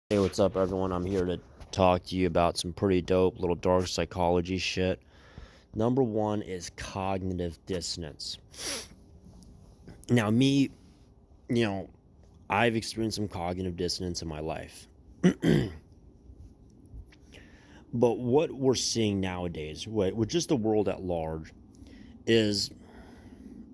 Hey, what's up, everyone? I'm here to talk to you about some pretty dope little dark psychology shit. Number one is cognitive dissonance. Now, you know, I've experienced some cognitive dissonance in my life. But what we're seeing nowadays, with just the world at large, is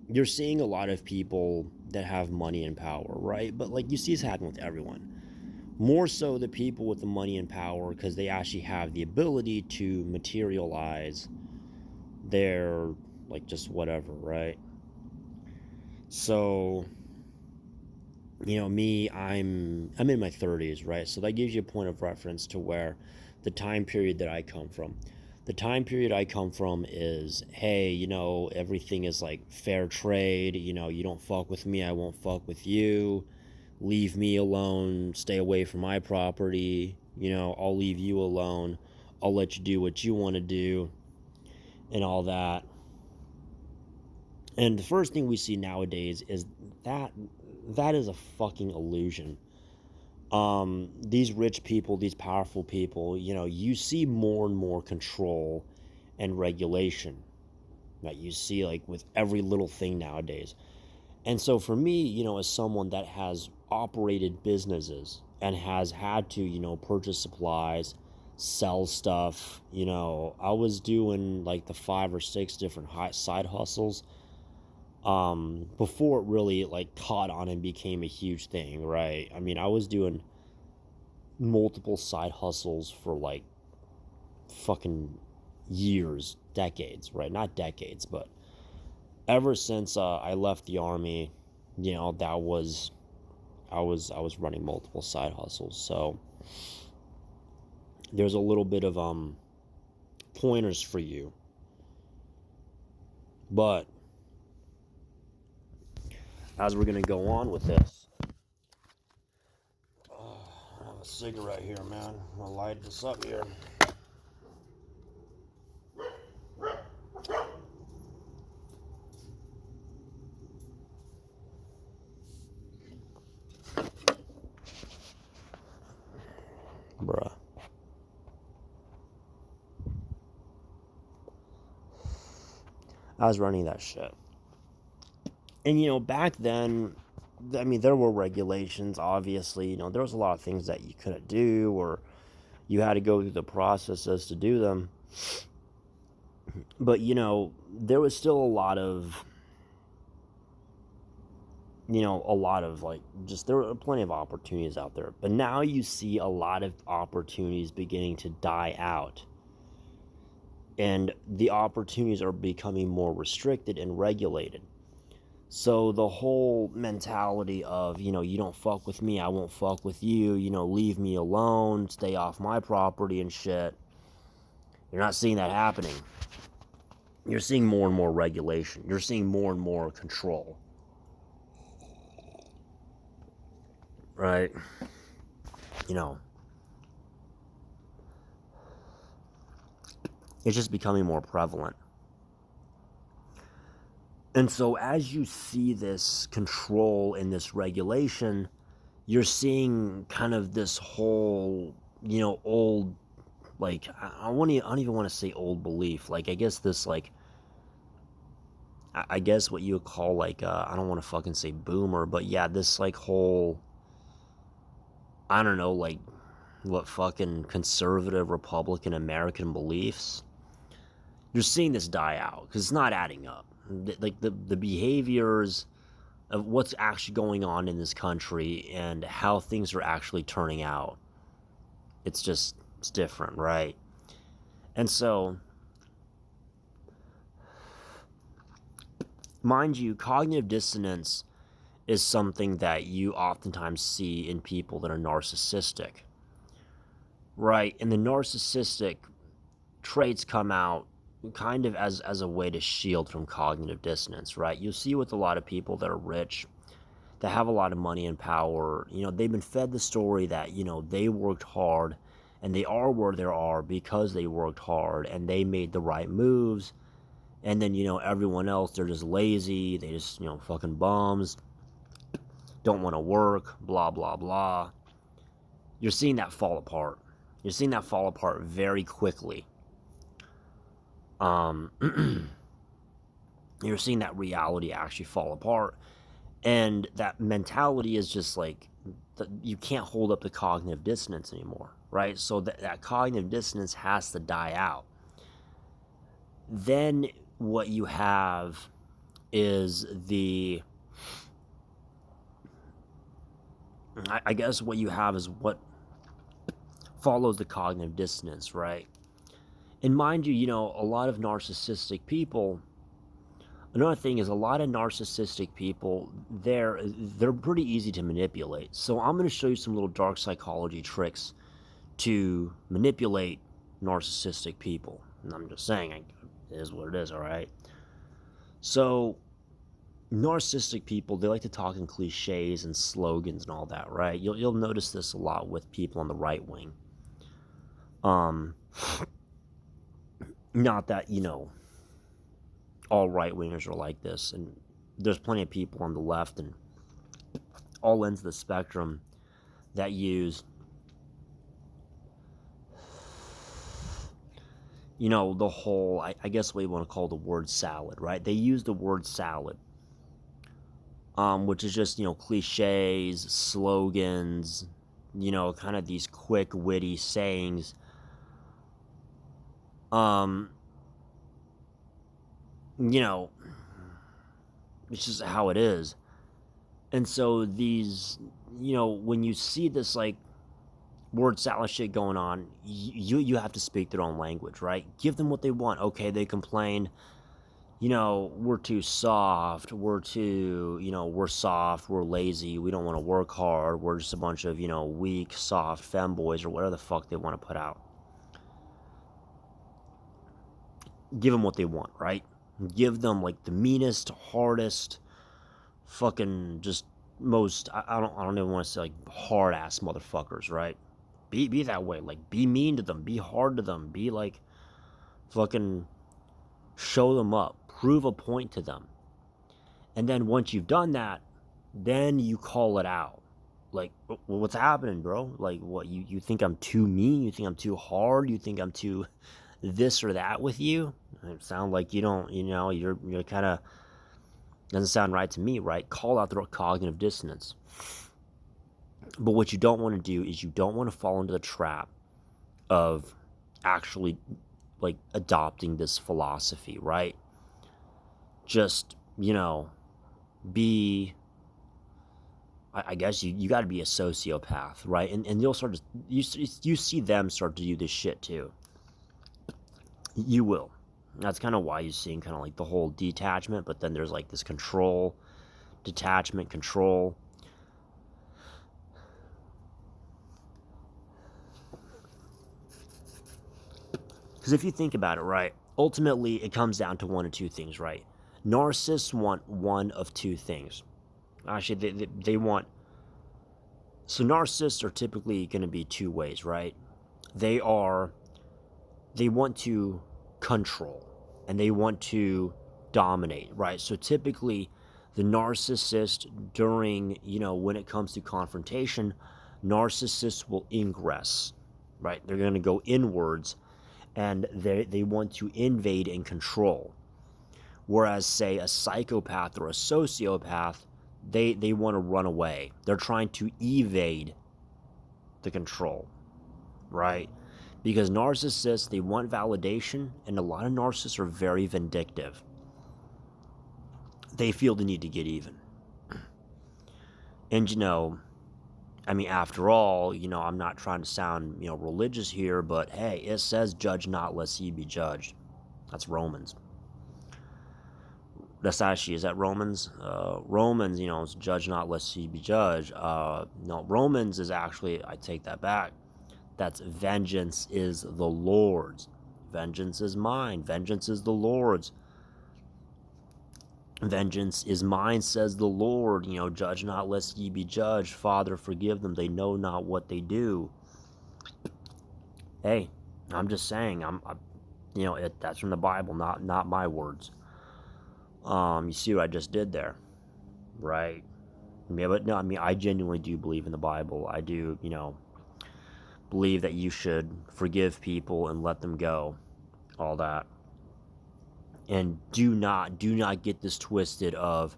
you're seeing a lot of people that have money and power, right? But like you see this happen with everyone. More so the people with the money and power because they actually have the ability to materialize their, like, just whatever, right? So, me, I'm in my 30s, right? So that gives you a point of reference to where the time period that I come from. The time period I come from is, hey, everything is like fair trade. You don't fuck with me, I won't fuck with you. Leave me alone, stay away from my property. I'll leave you alone. I'll let you do what you want to do and all that. And the first thing we see nowadays is that is a fucking illusion. These rich people, these powerful people, you see more and more control and regulation that you see like with every little thing nowadays. And so for me, as someone that has operated businesses and has had to, purchase supplies, sell stuff, I was doing like the 5 or 6 different side hustles before it really like caught on and became a huge thing, right? I mean, I was doing multiple side hustles for like fucking years, decades, right? Not decades, but ever since I left the army, that was I was running multiple side hustles. So there's a little bit of pointers for you. But as we're gonna go on with this, I have a cigarette here, man. I'm gonna light this up here. Bruh. I was running that shit. And back then, I mean, there were regulations, obviously. There was a lot of things that you couldn't do, or you had to go through the processes to do them. But, there was still a lot of like, just there were plenty of opportunities out there. But now you see a lot of opportunities beginning to die out. And the opportunities are becoming more restricted and regulated. So the whole mentality of, you don't fuck with me, I won't fuck with you, leave me alone, stay off my property and shit. You're not seeing that happening. You're seeing more and more regulation. You're seeing more and more control. Right? It's just becoming more prevalent. And so as you see this control and this regulation, you're seeing kind of this whole, old, like, I don't even want to say old belief. Like, I guess this, like, I guess what you would call, like, I don't want to fucking say boomer, but yeah, this, like, whole, I don't know, like, what fucking conservative Republican American beliefs. You're seeing this die out because it's not adding up. Like the behaviors of what's actually going on in this country and how things are actually turning out, it's different, right? And so, mind you, cognitive dissonance is something that you oftentimes see in people that are narcissistic, right? And the narcissistic traits come out kind of as a way to shield from cognitive dissonance, right? You'll see with a lot of people that are rich, that have a lot of money and power, they've been fed the story that, they worked hard and they are where they are because they worked hard and they made the right moves. And then, everyone else, they're just lazy. They just, fucking bums, don't want to work, blah, blah, blah. you're seeing that fall apart. You're seeing that fall apart very quickly. You're seeing that reality actually fall apart. And that mentality is just like, you can't hold up the cognitive dissonance anymore, right? So that cognitive dissonance has to die out. Then what you have is I guess what you have is what follows the cognitive dissonance, right? And mind you, a lot of narcissistic people, another thing is a lot of narcissistic people, they're pretty easy to manipulate. So I'm going to show you some little dark psychology tricks to manipulate narcissistic people. And I'm just saying, it is what it is, all right? So narcissistic people, they like to talk in cliches and slogans and all that, right? You'll notice this a lot with people on the right wing. Not that, all right-wingers are like this, and there's plenty of people on the left and all ends of the spectrum that use, the whole, I guess what you want to call the word salad, right? They use the word salad, which is just, cliches, slogans, kind of these quick, witty sayings. It's just how it is. And so these, when you see this like word salad shit going on, you have to speak their own language, right? Give them what they want. Okay, they complain, we're too soft, we're soft, we're lazy, we don't want to work hard, we're just a bunch of, weak, soft femboys or whatever the fuck they want to put out. Give them what they want, right? Give them like the meanest, hardest, fucking just most, I don't even want to say like hard ass motherfuckers, right? Be that way. Like, be mean to them, be hard to them, be like fucking show them up, prove a point to them. And then once you've done that, then you call it out. Like, what's happening, bro? Like, what, you think I'm too mean? You think I'm too hard? You think I'm too this or that with you? It sounds like you don't, you're kind of, doesn't sound right to me, right? Call out the cognitive dissonance. But what you don't want to do is you don't want to fall into the trap of actually like adopting this philosophy, right? Just, be, I guess you got to be a sociopath, right? And you'll start to, you see them start to do this shit too. You will. That's kind of why you're seeing kind of like the whole detachment, but then there's like this control, detachment, control. Because if you think about it, right, ultimately it comes down to one of two things, right? Narcissists want one of two things. Actually, they want, so narcissists are typically going to be two ways, right? They want to control and they want to dominate, right? So typically the narcissist during, when it comes to confrontation, narcissists will ingress, right? They're going to go inwards and they want to invade and control. Whereas, say, a psychopath or a sociopath, they want to run away. They're trying to evade the control, right? Because narcissists, they want validation, and a lot of narcissists are very vindictive. They feel the need to get even. And, after all, I'm not trying to sound, religious here, but hey, it says judge not lest ye be judged. That's Romans. That's actually, is that Romans? Romans, it's judge not lest ye be judged. No, Romans is actually, I take that back. That's vengeance is the Lord's. Vengeance is mine. Vengeance is the Lord's. Vengeance is mine, says the Lord. Judge not lest ye be judged. Father, forgive them. They know not what they do. Hey, I'm just saying. That's from the Bible, not my words. You see what I just did there, right? Yeah, but no, I genuinely do believe in the Bible. I do, believe that you should forgive people and let them go, all that. And do not get this twisted of,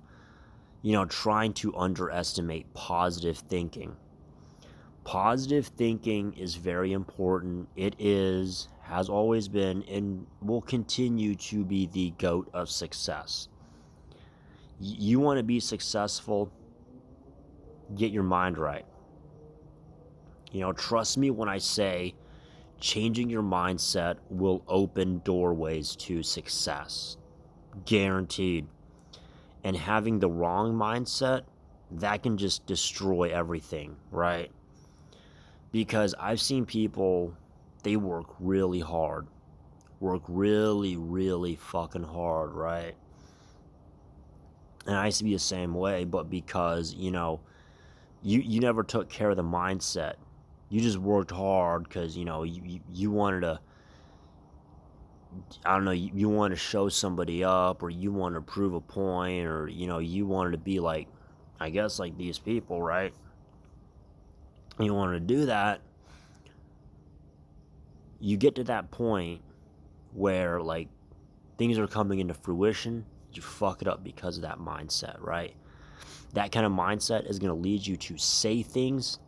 trying to underestimate positive thinking. Positive thinking is very important. It has always been, and will continue to be the GOAT of success. You want to be successful, get your mind right. Trust me when I say changing your mindset will open doorways to success. Guaranteed. And having the wrong mindset, that can just destroy everything, right? Because I've seen people, they work really hard. Work really, really fucking hard, right? And I used to be the same way, but because, you never took care of the mindset. You just worked hard because, you wanted to, I don't know, you want to show somebody up, or you want to prove a point, or, you wanted to be like, I guess, like these people, right? You want to do that. You get to that point where, like, things are coming into fruition. You fuck it up because of that mindset, right? That kind of mindset is going to lead you to say things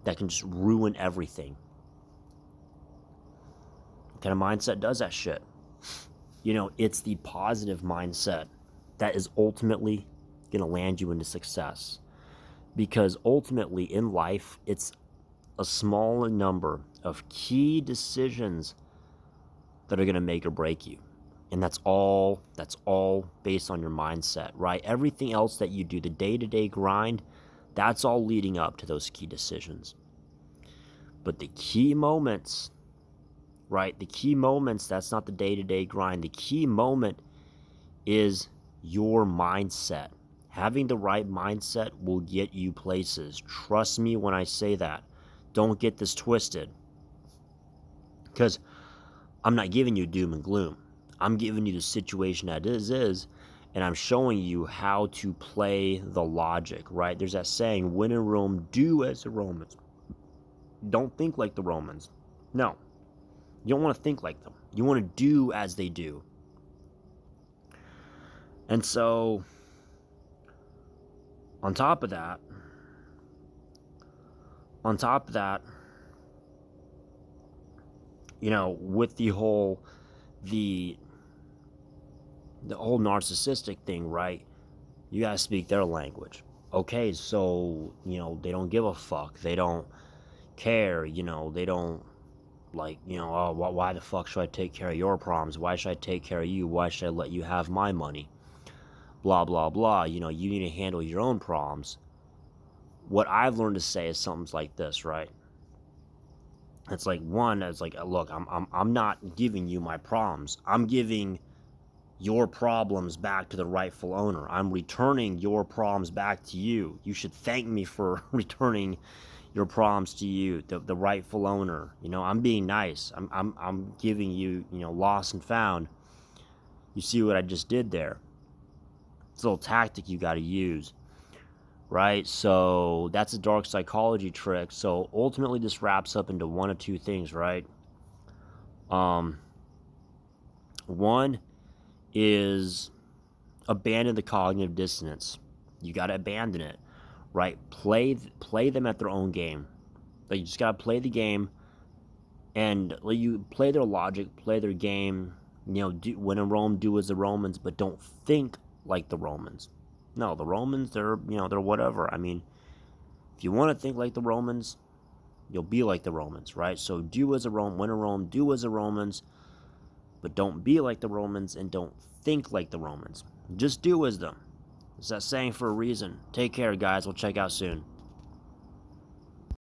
that can just ruin everything. What kind of mindset does that shit? It's the positive mindset that is ultimately going to land you into success. Because ultimately in life, it's a small number of key decisions that are going to make or break you. And that's all based on your mindset, right? Everything else that you do, the day-to-day grind, that's all leading up to those key decisions. But the key moments, right? The key moments, that's not the day-to-day grind. The key moment is your mindset. Having the right mindset will get you places. Trust me when I say that. Don't get this twisted. Because I'm not giving you doom and gloom. I'm giving you the situation that is, and I'm showing you how to play the logic, right? There's that saying, when in Rome, do as the Romans. Don't think like the Romans. No. You don't want to think like them. You want to do as they do. And so, on top of that, with the whole narcissistic thing, right? You gotta speak their language. Okay, so, they don't give a fuck. They don't care, they don't, like, oh, why the fuck should I take care of your problems? Why should I take care of you? Why should I let you have my money? Blah, blah, blah. You need to handle your own problems. What I've learned to say is something like this, right? It's like, one, it's like, look, I'm not giving you my problems. I'm giving your problems back to the rightful owner. I'm returning your problems back to you. You should thank me for returning your problems to you, the rightful owner. I'm being nice. I'm giving you, lost and found. You see what I just did there? It's a little tactic you got to use, right? So that's a dark psychology trick. So ultimately, this wraps up into one of two things, right? One is abandon the cognitive dissonance. You got to abandon it, right? Play them at their own game. Like, you just got to play the game, and you play their logic, play their game. When in Rome, do as the Romans, but don't think like the Romans. No, the Romans, they're whatever. I mean, if you want to think like the Romans, you'll be like the Romans, right? So do as a Rome. When in Rome, do as the Romans, but don't be like the Romans, and don't think like the Romans. Just do as them. It's that saying for a reason. Take care, guys. We'll check out soon.